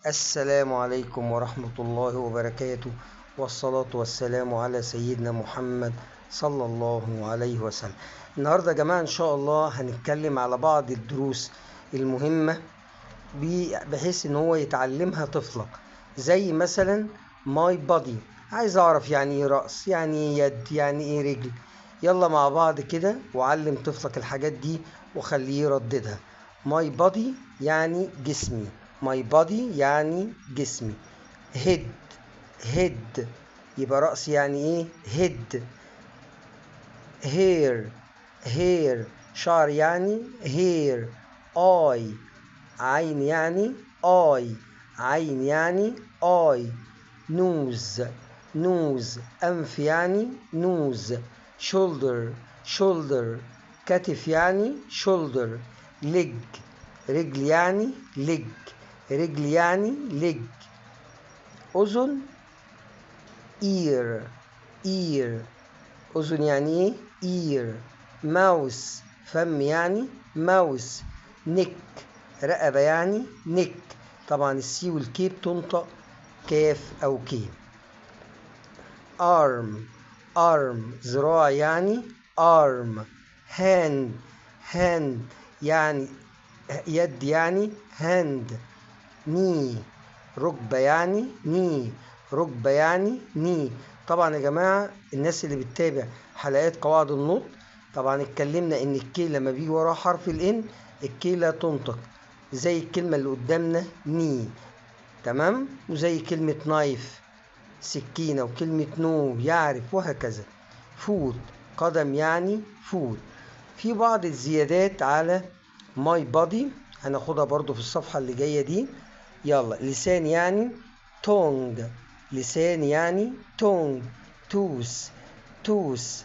السلام عليكم ورحمة الله وبركاته، والصلاة والسلام على سيدنا محمد صلى الله عليه وسلم. النهاردة يا جماعة إن شاء الله هنتكلم على بعض الدروس المهمة بحيث إن هو يتعلمها طفلك، زي مثلا ماي بادي. عايز أعرف يعني إيه رأس، يعني إيه يد، يعني إيه رجل. يلا مع بعض كده وعلم طفلك الحاجات دي وخليه يرددها. ماي بادي يعني جسمي، ماي بادي يعني جسمي. هيد، هيد يبقى رأس، يعني ايه هيد. هير، هير شعر يعني هير. اي، عين يعني اي، عين يعني اي. نوز، نوز انف يعني نوز. شولدر، شولدر كتف يعني شولدر. ليج، رجل يعني ليج، رجل يعني ليج. أذن ear، ear أذن يعني ايه ear. ماوس فم يعني ماوس. نك رقبة يعني نك. طبعا السي والكي بتنطق كاف أو كي. arm، arm ذراع يعني arm. hand، hand يعني يد يعني hand. knee ركبة يعني knee، ركبة يعني knee. طبعا يا جماعة الناس اللي بتتابع حلقات قواعد النطق، طبعا اتكلمنا ان الكي لما بيجي وراه حرف الان الكي لا تنطق، زي الكلمة اللي قدامنا knee، تمام، وزي كلمة نايف سكينة، وكلمة نو يعرف، وهكذا. فوت قدم يعني فوت. في بعض الزيادات على ماي بادي هناخدها برضو في الصفحة اللي جاية دي. يلا، لسان يعني تونج، لسان يعني تونج. توس، توس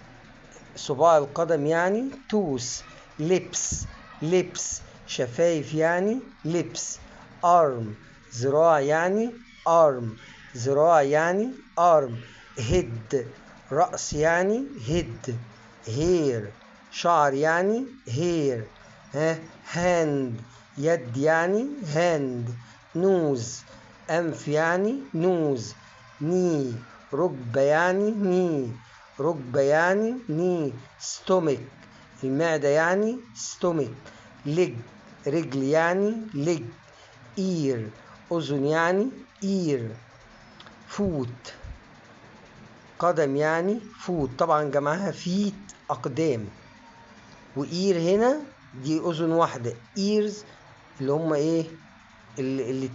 صباع القدم يعني توس. لبس، لبس شفايف يعني لبس. ارم ذراع يعني ارم، ذراع يعني ارم. هيد رأس يعني هيد. هير شعر يعني هير. هاند يد يعني هاند. نوز أنف يعني نوز. ني ركبة يعني ني، ركبة يعني ني. ستومك المعدة يعني ستومك. ليج رجل يعني ليج. اير أذن يعني اير. فوت قدم يعني فوت، طبعا جمعها فيت أقدام. وإير هنا دي أذن واحدة، إيرز اللي هم إيه الاتنين.